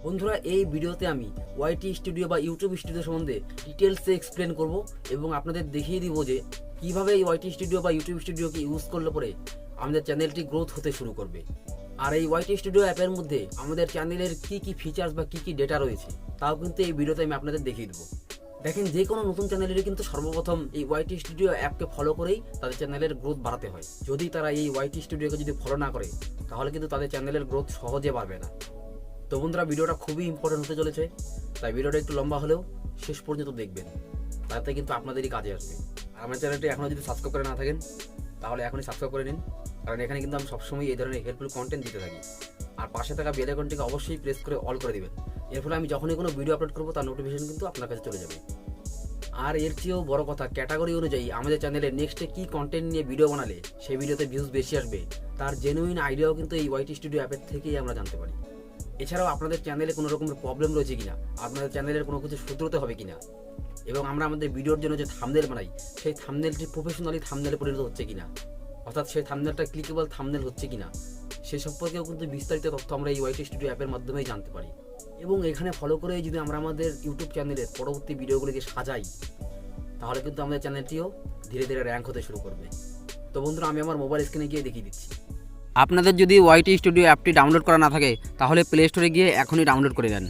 বন্ধুরা, এই ভিডিওতে আমি ওয়াইটি স্টুডিও বা ইউটিউব স্টুডিও সম্বন্ধে ডিটেলসে এক্সপ্লেন করব এবং আপনাদের দেখিয়ে দিব যে কীভাবে এই ওয়াইটি স্টুডিও বা ইউটিউব স্টুডিওকে ইউজ করলে পরে আমাদের চ্যানেলটি গ্রোথ হতে শুরু করবে। আর এই ওয়াইটি স্টুডিও অ্যাপের মধ্যে আমাদের চ্যানেলের কী কী ফিচার্স বা কী কী ডেটা রয়েছে তাও কিন্তু এই ভিডিওতে আমি আপনাদের দেখিয়ে দেবো। দেখেন, যে কোনো নতুন চ্যানেলেরই কিন্তু সর্বপ্রথম এই ওয়াইটি স্টুডিও অ্যাপকে ফলো করেই তাদের চ্যানেলের গ্রোথ বাড়াতে হয়। যদি তারা এই ওয়াইটি স্টুডিওকে যদি ফলো না করে তাহলে কিন্তু তাদের চ্যানেলের গ্রোথ সহজে বাড়বে না। তো বন্ধুরা, ভিডিওটা খুবই ইম্পর্টেন্ট হতে চলেছে, তাই ভিডিওটা একটু লম্বা হলেও শেষ পর্যন্ত দেখবেন, তাতে কিন্তু আপনাদেরই কাজে আসবে। আর আমার চ্যানেলটি এখনও যদি সাবস্ক্রাইব করে না থাকেন তাহলে এখনই সাবস্ক্রাইব করে নিন, কারণ এখানে কিন্তু আমি সবসময় এই ধরনের হেল্পফুল কন্টেন্ট দিতে থাকি। আর পাশে থাকা বেল আইকনটিকে অবশ্যই প্রেস করে অল করে দিবেন, এর ফলে আমি যখনই কোনো ভিডিও আপলোড করবো তার নোটিফিকেশন কিন্তু আপনার কাছে চলে যাবে। আর এর চেয়েও বড় কথা, ক্যাটাগরি অনুযায়ী আমাদের চ্যানেলে নেক্সটে কী কন্টেন্ট নিয়ে ভিডিও বানালে সেই ভিডিওতে ভিউজ বেশি আসবে তার জেনুইন আইডিয়াও কিন্তু এই ওয়াইটি স্টুডিও অ্যাপের থেকেই আমরা জানতে পারি। এছাড়াও আপনাদের চ্যানেলে কোনো রকমের প্রবলেম রয়েছে কিনা, আপনাদের চ্যানেলের কোনো কিছু শুধরোতে হবে কিনা, এবং আমরা আমাদের ভিডিওর জন্য যে থাম্বনেল বানাই সেই থাম্বনেলটি প্রফেশনালি থাম্বনেলে পরিণত হচ্ছে কিনা, অর্থাৎ সেই থাম্বনেলটা ক্লিকেবল থাম্বনেল হচ্ছে কিনা, সে সম্পর্কেও কিন্তু বিস্তারিত তথ্য আমরা এই ওয়াইটি স্টুডিও অ্যাপের মাধ্যমেই জানতে পারি। এবং এখানে ফলো করে যদি আমরা আমাদের ইউটিউব চ্যানেলের পরবর্তী ভিডিওগুলিকে সাজাই তাহলে কিন্তু আমাদের চ্যানেলটিও ধীরে ধীরে র্যাঙ্ক হতে শুরু করবে। তো বন্ধুরা, আমি আমার মোবাইল স্ক্রিনে গিয়ে দেখিয়ে দিচ্ছি। আপনাদের যদি ওয়াইটি স্টুডিও অ্যাপটি ডাউনলোড করা না থাকে তাহলে প্লে স্টোরে গিয়ে এখনই ডাউনলোড করে নেন।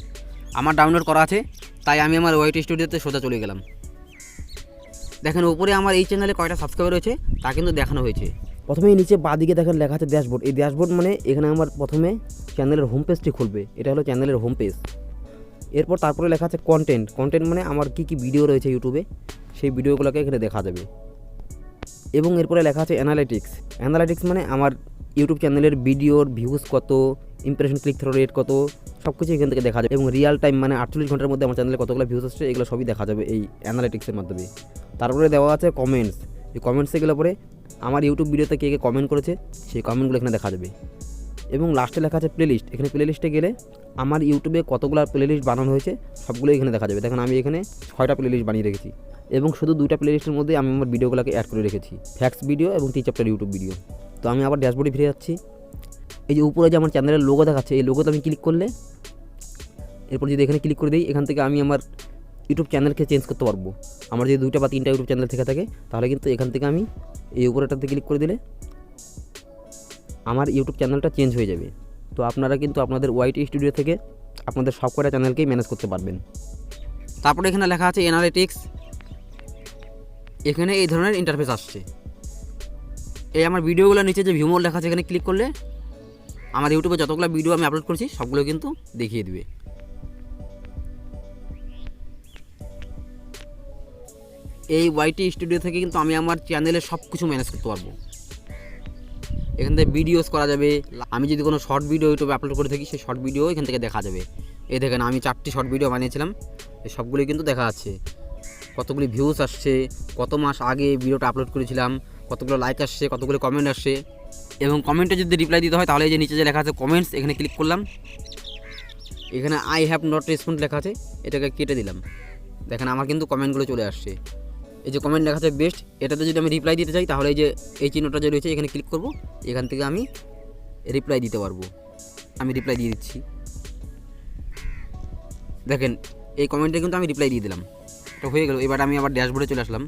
আমার ডাউনলোড করা আছে, তাই আমি আমার ওয়াইটি স্টুডিওতে সোজা চলে গেলাম। দেখেন, উপরে আমার এই চ্যানেলে কয়টা সাবস্ক্রাইবার রয়েছে তা কিন্তু দেখানো হয়েছে। প্রথমেই নিচে বাঁদিকে দেখেন লেখা আছে ড্যাশবোর্ড। এই ড্যাশবোর্ড মানে এখানে আমার প্রথমে চ্যানেলের হোম পেজটি খুলবে, এটা হলো চ্যানেলের হোম পেজ। এরপর তারপরে লেখা আছে কন্টেন্ট। কন্টেন্ট মানে আমার কী কী ভিডিও রয়েছে ইউটিউবে সেই ভিডিওগুলোকে এখানে দেখা যাবে। এবং এরপরে লেখা আছে অ্যানালাইটিক্স। অ্যানালাইটিক্স মানে আমার ইউটিউব চ্যানেলের ভিডিওর ভিউজ কত, ইমপ্রেশন ক্লিক থ্রো রেট কত, সব কিছু এখান থেকে দেখা যাবে। এবং রিয়াল টাইম মানে 48 ঘন্টার মধ্যে আমার চ্যানেলে কতগুলো ভিউজ আসছে এগুলো সবই দেখা যাবে এই অ্যানালাইটিক্সের মাধ্যমে। তারপরে দেওয়া আছে কমেন্টস। এই কমেন্টসে গেলে পরে আমার ইউটিউব ভিডিওতে কে কে কমেন্ট করেছে সেই কমেন্টগুলো এখানে দেখা যাবে। এবং লাস্টে লেখা আছে প্লেলিস্ট। এখানে প্লেলিস্টে গেলে আমার ইউটিউবে কতগুলো প্লেলিস্ট বানানো হয়েছে সবগুলো এখানে দেখা যাবে। দেখেন, আমি এখানে 6টা প্লেলিস্ট বানিয়ে রেখেছি এবং শুধু 2টা প্লেলিস্টের মধ্যে আমি আমার ভিডিওগুলোকে অ্যাড করে রেখেছি, ফ্যাক্টস ভিডিও এবং টিচাপ্টার ইউটিউব ভিডিও। তো আমি আবার ড্যাশবোর্ডে ফিরে যাচ্ছি। এই যে উপরে যে আমার চ্যানেলের লোগো দেখাচ্ছে এই লোগোতে আমি ক্লিক করলে এরপর যদি এখানে ক্লিক করে দিই এখান থেকে আমি আমার ইউটিউব চ্যানেলকে চেঞ্জ করতে পারবো। আমার যদি 2টা বা 3টা ইউটিউব চ্যানেল থেকে থাকে তাহলে কিন্তু এখান থেকে আমি এই উপরেটাতে ক্লিক করে দিলে আমার ইউটিউব চ্যানেলটা চেঞ্জ হয়ে যাবে। তো আপনারা কিন্তু আপনাদের ওয়াইটি স্টুডিও থেকে আপনাদের সবকটা চ্যানেলকেই ম্যানেজ করতে পারবেন। তারপরে এখানে লেখা আছে অ্যানালিটিক্স। এখানে এই ধরনের ইন্টারফেস আসছে। এই আমার ভিডিওগুলোর নিচে যে ভিউ মোড লেখা আছে এখানে ক্লিক করলে আমার ইউটিউবে যতগুলো ভিডিও আমি আপলোড করেছি সবগুলো কিন্তু দেখিয়ে দিবে। এই ওয়াইটি স্টুডিও থেকে কিন্তু আমি আমার চ্যানেলের সব কিছু ম্যানেজ করতে পারবো। এখান থেকে ভিডিওস করা যাবে। আমি যদি কোনো শর্ট ভিডিও ইউটিউবে আপলোড করে থাকি সেই শর্ট ভিডিও এখান থেকে দেখা যাবে। এই দেখেন, আমি 4টি শর্ট ভিডিও বানিয়েছিলাম, এই সবগুলোই কিন্তু দেখা যাচ্ছে। কতগুলি ভিউজ আসছে, কত মাস আগে ভিডিওটা আপলোড করেছিলাম, কতগুলো লাইক আসছে, কতগুলো কমেন্ট আসছে। এবং কমেন্টে যদি রিপ্লাই দিতে হয় তাহলে এই যে নিচে যে লেখা আছে কমেন্টস এখানে ক্লিক করলাম। এখানে আই হ্যাভ নট রেসপন্ড লেখা আছে, এটাকে কেটে দিলাম। দেখেন, আমার কিন্তু কমেন্টগুলো চলে আসছে। এই যে কমেন্ট লেখা আছে বেস্ট, এটাতে যদি আমি রিপ্লাই দিতে চাই তাহলে এই যে এই চিহ্নটা যে রয়েছে এখানে ক্লিক করব, এখান থেকে আমি রিপ্লাই দিতে পারবো। আমি রিপ্লাই দিয়ে দিচ্ছি। দেখেন, এই কমেন্টে কিন্তু আমি রিপ্লাই দিয়ে দিলাম, এটা হয়ে গেল। এবার আমি আবার ড্যাশবোর্ডে চলে আসলাম।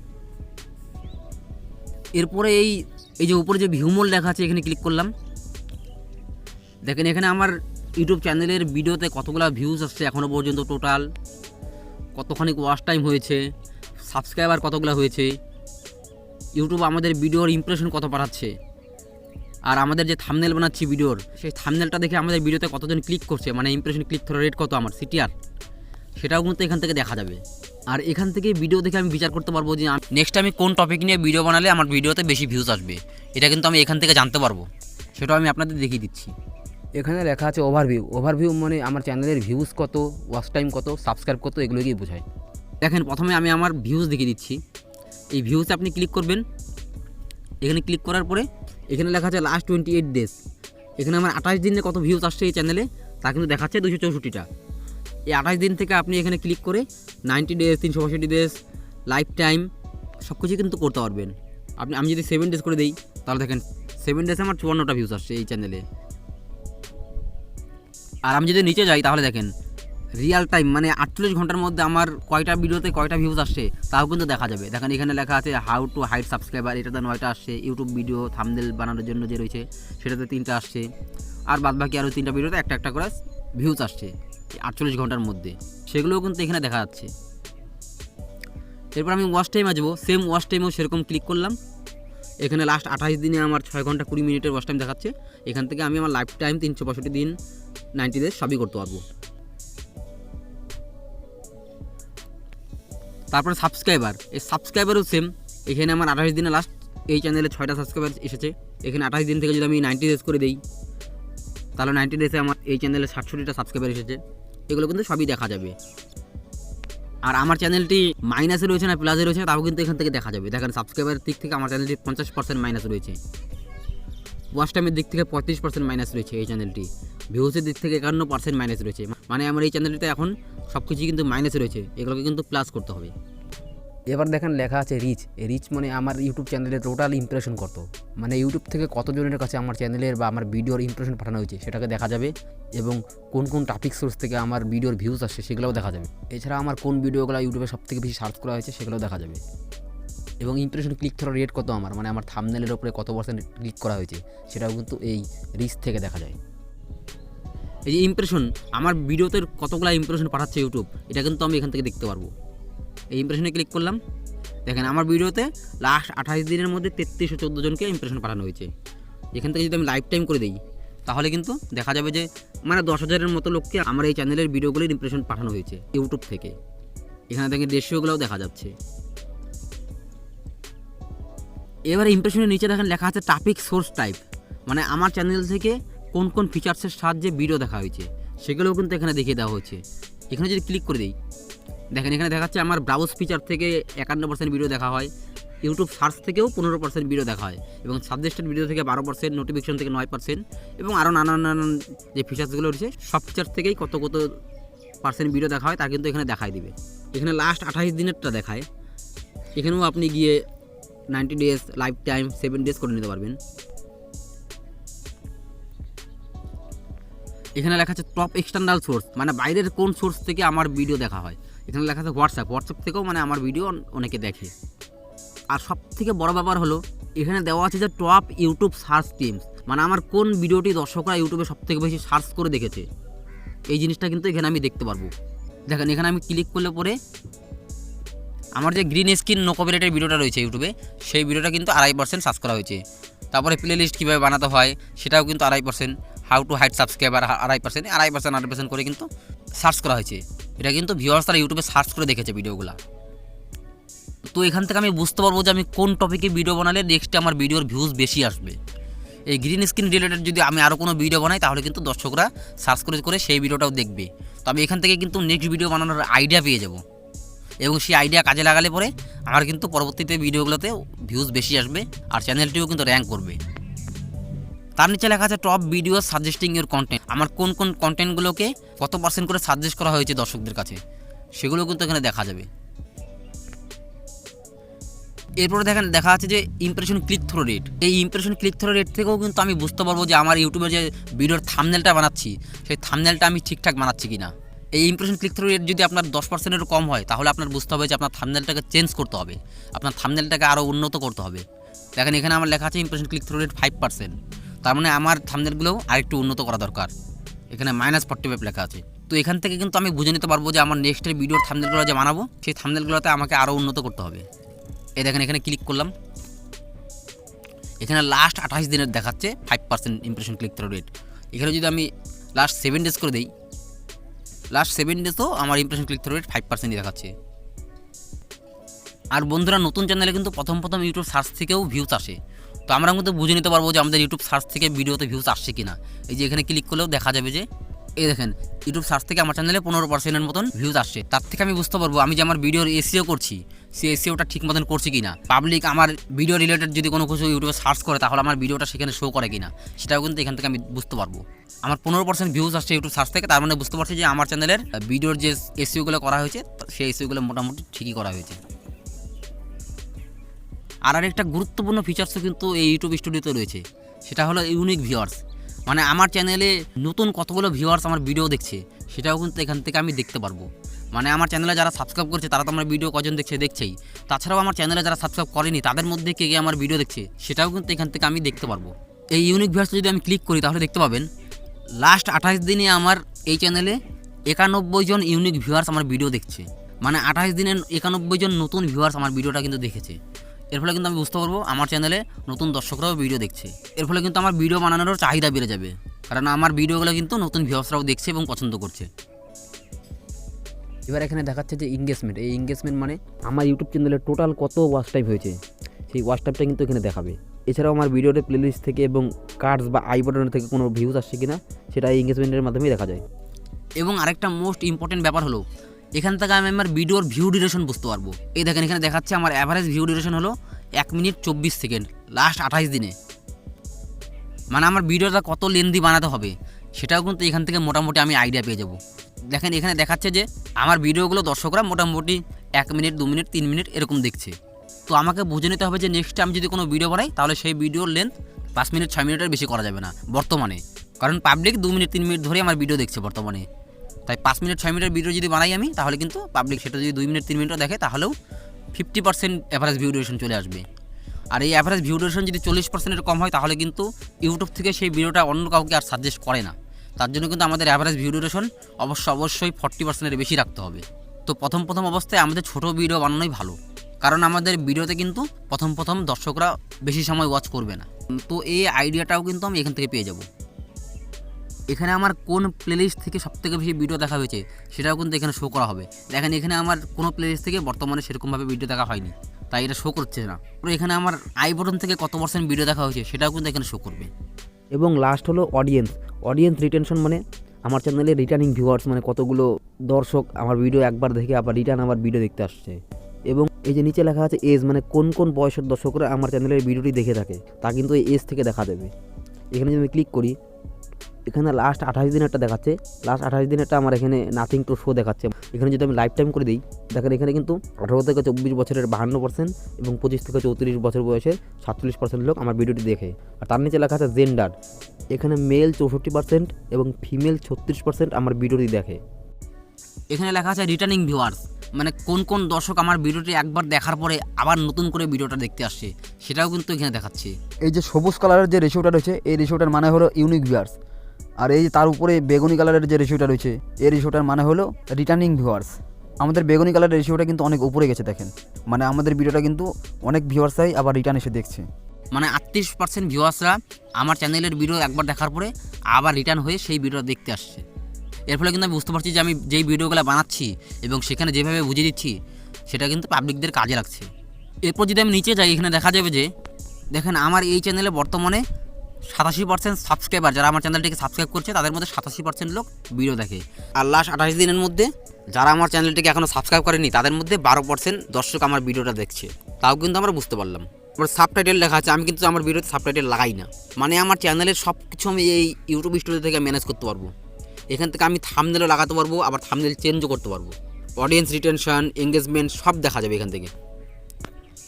এরপরে এই যে উপরে যে ভিউ মোড লেখা আছে এখানে ক্লিক করলাম। দেখেন, এখানে আমার ইউটিউব চ্যানেলের ভিডিওতে কতগুলো ভিউজ আসছে এখনও পর্যন্ত, টোটাল কতখানি ওয়াচ টাইম হয়েছে, সাবস্ক্রাইবার কতগুলো হয়েছে, ইউটিউব আমাদের ভিডিওর ইমপ্রেশন কত পাঠাচ্ছে, আর আমাদের যে থাম্বনেল বানাচ্ছি ভিডিওর সেই থাম্বনেলটা দেখে আমাদের ভিডিওতে কতজন ক্লিক করছে, মানে ইমপ্রেশন ক্লিক থ্রো রেট কত আমার সিটিআর, সেটাও কিন্তু এখান থেকে দেখা যাবে। আর এখান থেকে ভিডিও দেখে আমি বিচার করতে পারবো যে নেক্সট আমি কোন টপিক নিয়ে ভিডিও বানালে আমার ভিডিওতে বেশি ভিউজ আসবে, এটা কিন্তু আমি এখান থেকে জানতে পারবো। সেটাও আমি আপনাদের দেখিয়ে দিচ্ছি। এখানে লেখা আছে ওভারভিউ। ওভারভিউ মানে আমার চ্যানেলের ভিউজ কত, ওয়াচ টাইম কত, সাবস্ক্রাইব কত, এগুলোকেই বোঝায়। দেখেন, প্রথমে আমি আমার ভিউজ দেখিয়ে দিচ্ছি। এই ভিউজে আপনি ক্লিক করবেন। এখানে ক্লিক করার পরে এখানে লেখা আছে লাস্ট 28 ডেজ। এখানে আমার 28 দিনে কত ভিউজ আসছে এই চ্যানেলে তা কিন্তু দেখাচ্ছে 264টা। এই 28 দিন থেকে আপনি এখানে ক্লিক করে 90 ডেজ, 365 ডেজ, লাইফ টাইম সব কিছু কিন্তু করতে পারবেন। আমি যদি 7 ডেজ করে দিই তাহলে দেখেন 7 ডেজে আমার 54টা ভিউজ আসছে এই চ্যানেলে। আর আমি যদি নিচে যাই তাহলে দেখেন রিয়েল টাইম মানে 48 ঘন্টার মধ্যে আমার কয়টা ভিডিওতে কয়টা ভিউজ আসছে তাও কিন্তু দেখা যাবে। দেখেন এখানে লেখা আছে হাউ টু হাইড সাবস্ক্রাইবার, এটাতে 9টা আসছে। ইউটিউব ভিডিও থাম্বনেল বানানোর জন্য যে রয়েছে সেটাতে 3টা আসছে, আর বাদ বাকি আরও 3টা ভিডিওতে একটা একটা করে ভিউজ আসছে 48 ঘন্টার মধ্যে, সেগুলোও কিন্তু এখানে দেখা যাচ্ছে। এরপর আমি ওয়াচ টাইম আসবো, সেম ওয়াচ টাইমেও সেরকম ক্লিক করলাম। এখানে লাস্ট 28 দিনে আমার 6 ঘন্টা 20 মিনিটের ওয়াচ টাইম দেখাচ্ছে। এখান থেকে আমি আমার লাইফ টাইম 365 দিন 90 ডেজ সবই করতে পারবো। তারপরে সাবস্ক্রাইবার, এই সাবস্ক্রাইবারও সেম। এখানে আমার 28 দিনে লাস্ট এই চ্যানেলে 6টা সাবস্ক্রাইবার এসেছে। এখানে 28 দিন থেকে যদি আমি 90 ডেজ করে দিই তাহলে 90 ডেজে আমার এই চ্যানেলে 67টা সাবস্ক্রাইবার এসেছে। এগুলো কিন্তু সবই দেখা যাবে। আর আমার চ্যানেলটি মাইনাসে রয়েছে না প্লাসে রয়েছে তাও কিন্তু এখান থেকে দেখা যাবে। দেখেন সাবস্ক্রাইবারের দিক থেকে আমার চ্যানেলটি 50% মাইনাস রয়েছে, ওয়াচ টাইমের দিক থেকে 35% মাইনাস রয়েছে এই চ্যানেলটি, ভিউজের দিক থেকে 51% মাইনাস রয়েছে। মানে আমার এই চ্যানেলটিতে এখন সব কিছুই কিন্তু মাইনাসে রয়েছে, এগুলোকে কিন্তু প্লাস করতে হবে। এবার দেখেন লেখা আছে রিচ। এই রিচ মানে আমার ইউটিউব চ্যানেলের টোটাল ইমপ্রেশন কত, মানে ইউটিউব থেকে কতজনের কাছে আমার চ্যানেলের বা আমার ভিডিওর ইমপ্রেশন পাঠানো হয়েছে সেটাকে দেখা যাবে, এবং কোন কোন টপিক সোর্স থেকে আমার ভিডিওর ভিউজ আসছে সেগুলোও দেখা যাবে। এছাড়া আমার কোন ভিডিওগুলো ইউটিউবে সবথেকে বেশি সার্চ করা হয়েছে সেগুলোও দেখা যাবে, এবং ইমপ্রেশন ক্লিক করার রেট কত আমার, মানে আমার থাম্বনেলের উপরে কত % ক্লিক করা হয়েছে সেটাও কিন্তু এই রিচ থেকে দেখা যায়। এই যে ইমপ্রেশন, আমার ভিডিওতে কতগুলো ইমপ্রেশন পাঠাচ্ছে ইউটিউব, এটা কিন্তু আমি এখান থেকে দেখতে পারবো। এই ইমপ্রেশনে ক্লিক করলাম, দেখেন আমার ভিডিওতে লাস্ট 28 দিনের মধ্যে 3314 জনকে ইমপ্রেশন পাঠানো হয়েছে। এখান থেকে যদি আমি লাইফ টাইম করে দিই তাহলে কিন্তু দেখা যাবে যে মানে 10,000-এর মতো লোককে আমার এই চ্যানেলের ভিডিওগুলির ইমপ্রেশন পাঠানো হয়েছে ইউটিউব থেকে। এখানে দেখেন রেশিওগুলোও দেখা যাচ্ছে। এবারে ইমপ্রেশনের নিচে দেখেন লেখা আছে টপিক সোর্স টাইপ, মানে আমার চ্যানেল থেকে কোন কোন ফিচার্সের সাহায্যে ভিডিও দেখা হয়েছে সেগুলোও কিন্তু এখানে দেখিয়ে দেওয়া হয়েছে। এখানে যদি ক্লিক করে দিই দেখেন এখানে দেখাচ্ছে আমার ব্রাউজ ফিচার থেকে 51% ভিডিও দেখা হয়, ইউটিউব সার্চ থেকেও 15% ভিডিও দেখা হয়, এবং সাজেস্টেড ভিডিও থেকে 12%, নোটিফিকেশন থেকে 9%, এবং আরও নানান যে ফিচার্সগুলো রয়েছে সব ফিচার থেকেই কত কত % ভিডিও দেখা হয় তা কিন্তু এখানে দেখাই দিবে। এখানে লাস্ট 28 দিনেরটা দেখায়, এখানেও আপনি গিয়ে 90 ডেজ, লাইফ টাইম, 7 ডেজ করে নিতে পারবেন। এখানে লেখা আছে টপ এক্সটার্নাল সোর্স, মানে বাইরের কোন সোর্স থেকে আমার ভিডিও দেখা হয়। এখানে লেখা আছে হোয়াটসঅ্যাপ থেকেও মানে আমার ভিডিও অনেকে দেখে। আর সব থেকে বড় ব্যাপার হলো এখানে দেওয়া আছে যে টপ ইউটিউব সার্চ টিমস, মানে আমার কোন ভিডিওটি দর্শকরা ইউটিউবে সব থেকে বেশি সার্চ করে দেখেছে এই জিনিসটা কিন্তু এখানে আমি দেখতে পারবো। দেখেন এখানে আমি ক্লিক করলে পরে আমার যে গ্রিন স্ক্রিন নো কপিরাইটের ভিডিওটা রয়েছে ইউটিউবে সেই ভিডিওটা কিন্তু 2.5% সার্চ করা হয়েছে। তারপরে প্লে লিস্ট কীভাবে বানাতে হয় সেটাও কিন্তু 2.5%, হাউ টু হাইড সাবস্ক্রাইবার 2.5% করে কিন্তু সার্চ করা হয়েছে। এটা কিন্তু ভিউয়ার্সরা ইউটিউবে সার্চ করে দেখেছে ভিডিওগুলো। তো এখান থেকে আমি বুঝতে পারবো যে আমি কোন টপিকে ভিডিও বানালে নেক্সটে আমার ভিডিওর ভিউজ বেশি আসবে। এই গ্রিন স্ক্রিন রিলেটেড যদি আমি আরও কোনো ভিডিও বানাই তাহলে কিন্তু দর্শকরা সার্চ করে সেই ভিডিওটাও দেখবে। তো আমি এখান থেকে কিন্তু নেক্সট ভিডিও বানানোর আইডিয়া পেয়ে যাব, এবং সেই আইডিয়া কাজে লাগালে পরে আমার কিন্তু পরবর্তীতে ভিডিওগুলোতে ভিউজ বেশি আসবে, আর চ্যানেলটিও কিন্তু র্যাঙ্ক করবে। তার নিচে লেখা আছে top video suggesting your content, আমার কোন কোন কন্টেন্টগুলোকে কত % করে সাজেস্ট করা হয়েছে দর্শকদের কাছে সেগুলো কিন্তু এখানে দেখা যাবে। এরপরে দেখেন দেখা আছে যে ইমপ্রেশন ক্লিক থ্রু রেট। এই ইমপ্রেশন ক্লিক থ্রু রেট থেকেও কিন্তু আমি বুঝতে পারবো যে আমার ইউটিউবের যে ভিডিওর থাম্বনেলটা বানাচ্ছি সেই থাম্বনেলটা আমি ঠিকঠাক বানাচ্ছি কিনা। এই ইমপ্রেশন ক্লিক থ্রু রেট যদি আপনার 10%-এরও কম হয় তাহলে আপনার বুঝতে হবে যে আপনার থাম্বনেলটাকে চেঞ্জ করতে হবে, আপনার থাম্বনেলটাকে আরও উন্নত করতে হবে। দেখেন এখানে আমার লেখা আছে ইমপ্রেশন ক্লিক থ্রু রেট 5%, তার মানে আমার থাম্বনেলগুলোও আরেকটু উন্নত করা দরকার। এখানে -45 লেখা আছে। তো এখান থেকে কিন্তু আমি বুঝে নিতে পারবো যে আমার নেক্সটের ভিডিওর থাম্বনেলগুলো যে বানাবো সেই থাম্বনেলগুলোতে আমাকে আরও উন্নত করতে হবে। এই দেখেন এখানে ক্লিক করলাম, এখানে লাস্ট 28 দিনের দেখাচ্ছে 5% ইমপ্রেশন ক্লিক থ্রু রেট। এখানে যদি আমি লাস্ট 7 ডেজ করে দিই, লাস্ট 7 ডেজও আমার ইমপ্রেশন ক্লিক থ্রু রেট 5%ই দেখাচ্ছে। আর বন্ধুরা নতুন চ্যানেলে কিন্তু প্রথম ইউটিউব সার্চ থেকেও ভিউজ আসে, তো আমরা কিন্তু বুঝে নিতে পারবো যে আমাদের ইউটিউব সার্চ থেকে ভিডিওতে ভিউজ আসছে কিনা। এই যে এখানে ক্লিক করলেও দেখা যাবে যে এই দেখেন ইউটিউব সার্চ থেকে আমার চ্যানেলে 15%-এর মতন ভিউজ আসছে। তার থেকে আমি বুঝতে পারবো আমি যে আমার ভিডিওর এসইও করছি সেই এসইওটা ঠিক মতন করছি কিনা। পাবলিক আমার ভিডিও রিলেটেড যদি কোনো কিছু ইউটিউবে সার্চ করে তাহলে আমার ভিডিওটা সেখানে শো করে কিনা সেটাও কিন্তু এখান থেকে আমি বুঝতে পারবো। আমার 15% ভিউজ আসছে ইউটিউব সার্চ থেকে, তার মানে বুঝতে পারছি যে আমার চ্যানেলের ভিডিওর যে এসইওগুলো করা হয়েছে সেই এসইওগুলো মোটামুটি ঠিকই করা হয়েছে। আর একটা গুরুত্বপূর্ণ ফিচার্সও কিন্তু এই ইউটিউব স্টুডিওতে রয়েছে, সেটা হলো ইউনিক ভিউয়ার্স। মানে আমার চ্যানেলে নতুন কতগুলো ভিউয়ার্স আমার ভিডিও দেখছে সেটাও কিন্তু এখান থেকে আমি দেখতে পারবো। মানে আমার চ্যানেলে যারা সাবস্ক্রাইব করছে তারা তো আমার ভিডিও কজন দেখছেই, তাছাড়াও আমার চ্যানেলে যারা সাবস্ক্রাইব করেনি তাদের মধ্যে কে কে আমার ভিডিও দেখছে সেটাও কিন্তু এখান থেকে আমি দেখতে পারবো। এই ইউনিক ভিউয়ার্সটা যদি আমি ক্লিক করি তাহলে দেখতে পাবেন লাস্ট 28 দিনে আমার এই চ্যানেলে 91 জন ইউনিক ভিউয়ার্স আমার ভিডিও দেখছে। মানে 28 দিনে 91 জন নতুন ভিউয়ার্স আমার ভিডিওটা কিন্তু দেখেছে। এর ফলে কিন্তু আমি বুঝতে পারবো আমার চ্যানেলে নতুন দর্শকরাও ভিডিও দেখছে। এর ফলে কিন্তু আমার ভিডিও বানানোর চাহিদা বেড়ে যাবে, কারণ আমার ভিডিওগুলো কিন্তু নতুন ভিউয়ার্সরাও দেখছে এবং পছন্দ করছে। এবার এখানে দেখাচ্ছে যে এঙ্গেজমেন্ট, এই এঙ্গেজমেন্ট মানে আমার ইউটিউব চ্যানেলে টোটাল কত ওয়াচ টাইম হয়েছে সেই ওয়াচ টাইমটা কিন্তু এখানে দেখাবে। এছাড়াও আমার ভিডিওর প্লেলিস্ট থেকে এবং কার্ডস বা আই বাটনের থেকে কোনো ভিউজ আসছে কিনা সেটা এই এঙ্গেজমেন্টের মাধ্যমেই দেখা যায়। এবং আরেকটা মোস্ট ইম্পর্টেন্ট ব্যাপার হলো এখান থেকে আমি আমার ভিডিওর ভিউ ডিউরেশন বুঝতে পারবো। এই দেখেন এখানে দেখাচ্ছে আমার অ্যাভারেজ ভিউ ডিউরেশন হলো 1 মিনিট 24 সেকেন্ড লাস্ট 28 দিনে। মানে আমার ভিডিওটা কত লেন্দি বানাতে হবে সেটাও কিন্তু এখান থেকে মোটামুটি আমি আইডিয়া পেয়ে যাব। দেখেন এখানে দেখাচ্ছে যে আমার ভিডিওগুলো দর্শকরা মোটামুটি 1 মিনিট 2 মিনিট 3 মিনিট এরকম দেখছে। তো আমাকে বুঝে নিতে হবে যে নেক্সট আমি যদি কোনো ভিডিও বানাই তাহলে সেই ভিডিওর লেন্থ 5 মিনিট 6 মিনিটের বেশি করা যাবে না বর্তমানে, কারণ পাবলিক 2 মিনিট 3 মিনিট ধরে আমার ভিডিও দেখছে বর্তমানে। তাই 5 মিনিট 6 মিনিটের ভিডিও যদি বানাই আমি তাহলে কিন্তু পাবলিক সেটা যদি 2 মিনিট 3 মিনিটও দেখে তাহলেও 50% অ্যাভারেজ ভিউ ডিউরেশন চলে আসবে। আর এই অ্যাভারেজ ভিউ ডিউরেশন যদি 40%-এর কম হয় তাহলে কিন্তু ইউটিউব থেকে সেই ভিডিওটা অন্য কাউকে আর সাজেস্ট করে না। তার জন্য কিন্তু আমাদের অ্যাভারেজ ভিউ ডিউরেশন অবশ্যই 40%-এর বেশি রাখতে হবে। তো প্রথম অবস্থায় আমাদের ছোটো ভিডিও বানানোই ভালো, কারণ আমাদের ভিডিওতে কিন্তু প্রথম দর্শকরা বেশি সময় ওয়াচ করবে না। তো এই আইডিয়াটাও কিন্তু আমি এখান থেকে পেয়ে যাব। এখানে আমার কোন প্লেলিস্ট থেকে সবথেকে বেশি ভিডিও দেখা হয়েছে সেটাও কিন্তু এখানে শো করা হবে। দেখেন এখানে আমার কোনো প্লেলিস্ট থেকে বর্তমানে সেরকমভাবে ভিডিও দেখা হয়নি, তাই এটা শো করছে না। তো এখানে আমার আই বটন থেকে কত % ভিডিও দেখা হয়েছে সেটাও কিন্তু এখানে শো করবে। এবং লাস্ট হলো অডিয়েন্স রিটেনশন, মানে আমার চ্যানেলে রিটার্নিং ভিউয়ার্স, মানে কতগুলো দর্শক আমার ভিডিও একবার দেখে আবার রিটার্ন আমার ভিডিও দেখতে আসছে। এবং এই যে নিচে লেখা আছে এজ, মানে কোন বয়সের দর্শকরা আমার চ্যানেলের ভিডিওটি দেখে থাকে তা কিন্তু এই এজ থেকে দেখা দেবে। এখানে যদি আমি ক্লিক করি এখানে লাস্ট 28 দিনেরটা দেখাচ্ছে। লাস্ট 28 দিনেরটা আমার এখানে নাথিং টু শো দেখাচ্ছে। এখানে যদি আমি লাইফ টাইম করে দিই দেখেন এখানে কিন্তু 18 থেকে 24 বছরের 52% এবং 25 থেকে 34 বছর বয়সের 47% লোক আমার ভিডিওটি দেখে। আর তার নিচে লেখা আছে জেন্ডার, এখানে মেল 64% এবং ফিমেল 36% আমার ভিডিওটি দেখে। এখানে লেখা আছে রিটার্নিং ভিউয়ার্স, মানে কোন দর্শক আমার ভিডিওটি একবার দেখার পরে আবার নতুন করে ভিডিওটা দেখতে আসছে সেটাও কিন্তু এখানে দেখাচ্ছে। এই যে সবুজ কালারের যে রেশিওটা রয়েছে এই রেশিওটার মানে হলো ইউনিক ভিউয়ার্স, আর এই তার উপরে বেগুনি কালারের যে রেশিওটা রয়েছে এই রেশিওটার মানে হলো রিটার্নিং ভিউয়ার্স। আমাদের বেগুনি কালারের রেশিওটা কিন্তু অনেক উপরে গেছে দেখেন, মানে আমাদের ভিডিওটা কিন্তু অনেক ভিউয়ার্সরাই আবার রিটার্ন এসে দেখছে। মানে 38% ভিউয়ার্সরা আমার চ্যানেলের ভিডিও একবার দেখার পরে আবার রিটার্ন হয়ে সেই ভিডিও দেখতে আসছে। এর ফলে কিন্তু আমি বুঝতে পারছি যে আমি যেই ভিডিওগুলো বানাচ্ছি এবং সেখানে যেভাবে বুঝিয়ে দিচ্ছি সেটা কিন্তু পাবলিকদের কাজে লাগছে। এরপর যদি আমি নিচে যাই এখানে দেখা যাবে যে দেখেন আমার এই চ্যানেলে বর্তমানে 87% সাবস্ক্রাইবার, যারা আমার চ্যানেলটিকে সাবস্ক্রাইব করছে তাদের মধ্যে 87% লোক ভিডিও দেখে। আর লাস্ট 28 দিনের মধ্যে যারা আমার চ্যানেলটিকে এখনও সাবস্ক্রাইব করেনি তাদের মধ্যে 12% দর্শক আমার ভিডিওটা দেখছে। তাও কিন্তু আমরা বুঝতে পারলাম। এবার সাবটাইটেল লেখা আছে, আমি কিন্তু আমার ভিডিওতে সাবটাইটেল লাগাই না। মানে আমার চ্যানেলের সব কিছু আমি এই ইউটিউব স্টুডিও থেকে ম্যানেজ করতে পারবো। এখান থেকে আমি থাম্বনেলও লাগাতে পারবো, আবার থাম্বনেল চেঞ্জও করতে পারবো। অডিয়েন্স রিটেনশন, এঙ্গেজমেন্ট সব দেখা যাবে এখান থেকে।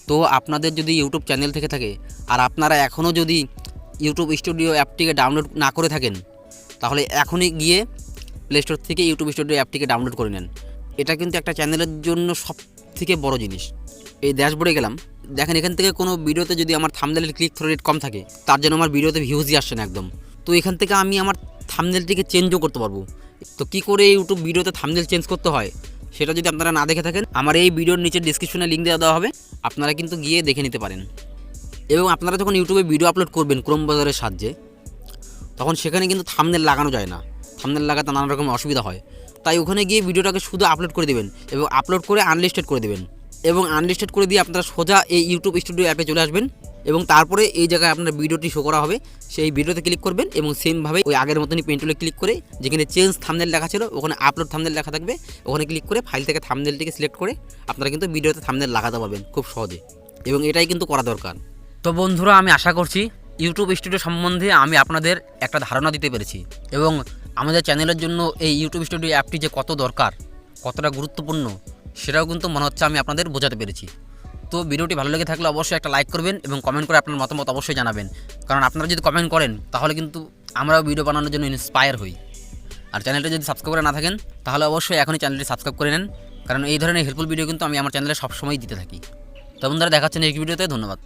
তো আপনাদের যদি ইউটিউব চ্যানেল থেকে থাকে আর আপনারা এখনও যদি ইউটিউব স্টুডিও অ্যাপটিকে ডাউনলোড না করে থাকেন তাহলে এখনই গিয়ে প্লে স্টোর থেকে ইউটিউব স্টুডিও অ্যাপটিকে ডাউনলোড করে নেন। এটা কিন্তু একটা চ্যানেলের জন্য সব থেকে বড় জিনিস। এই ড্যাশবোর্ডে গেলাম, দেখেন এখান থেকে কোনো ভিডিওতে যদি আমার থাম্বনেলের ক্লিক থ্রু রেট কম থাকে তার জন্য আমার ভিডিওতে ভিউজই আসছে না একদম। তো এখান থেকে আমি আমার থাম্বনেলটিকে চেঞ্জও করতে পারবো। তো কী করে ইউটিউব ভিডিওতে থাম্বনেল চেঞ্জ করতে হয় সেটা যদি আপনারা না দেখে থাকেন আমার এই ভিডিওর নিচে ডিসক্রিপশনে লিঙ্ক দেওয়া হবে, আপনারা কিন্তু গিয়ে দেখে নিতে পারেন। এবং আপনারা যখন ইউটিউবে ভিডিও আপলোড করবেন ক্রোম ব্রাউজারের সাহায্যে তখন সেখানে কিন্তু থাম্বনেল লাগানো যায় না, থাম্বনেল লাগাতে নানা রকম অসুবিধা হয়। তাই ওখানে গিয়ে ভিডিওটাকে শুধু আপলোড করে দেবেন এবং আপলোড করে আনলিস্টেড করে দেবেন। এবং আনলিস্টেড করে দিয়ে আপনারা সোজা এই ইউটিউব স্টুডিও অ্যাপে চলে আসবেন এবং তারপরে এই জায়গায় আপনার ভিডিওটি শো করা হবে, সেই ভিডিওতে ক্লিক করবেন এবং সেমভাবে ওই আগের মতনই পেন টুলে ক্লিক করে যেখানে চেঞ্জ থাম্বনেল লেখা ছিল ওখানে আপলোড থাম্বনেল লেখা থাকবে, ওখানে ক্লিক করে ফাইল থেকে থাম্বনেলটিকে সিলেক্ট করে আপনারা কিন্তু ভিডিওতে থাম্বনেল লাগাতে পারবেন খুব সহজে। এবং এটাই কিন্তু করা দরকার। তো বন্ধুরা, আমি আশা করছি ইউটিউব স্টুডিও সম্বন্ধে আমি আপনাদের একটা ধারণা দিতে পেরেছি এবং আমাদের চ্যানেলের জন্য এই ইউটিউব স্টুডিও অ্যাপটি যে কত দরকার, কতটা গুরুত্বপূর্ণ সেটাও কিন্তু মনে হচ্ছে আমি আপনাদের বোঝাতে পেরেছি। তো ভিডিওটি ভালো লেগে থাকলে অবশ্যই একটা লাইক করবেন এবং কমেন্ট করে আপনার মতামত অবশ্যই জানাবেন, কারণ আপনারা যদি কমেন্ট করেন তাহলে কিন্তু আমরাও ভিডিও বানানোর জন্য ইন্সপায়ার হই। আর চ্যানেলটা যদি সাবস্ক্রাইব করে না থাকেন তাহলে অবশ্যই এখনই চ্যানেলটি সাবস্ক্রাইব করে নেন, কারণ এই ধরনের হেল্পফুল ভিডিও কিন্তু আমি আমার চ্যানেলে সবসময় দিতে থাকি। তো বন্ধুরা, দেখাচ্ছেন এই ভিডিওতে, ধন্যবাদ।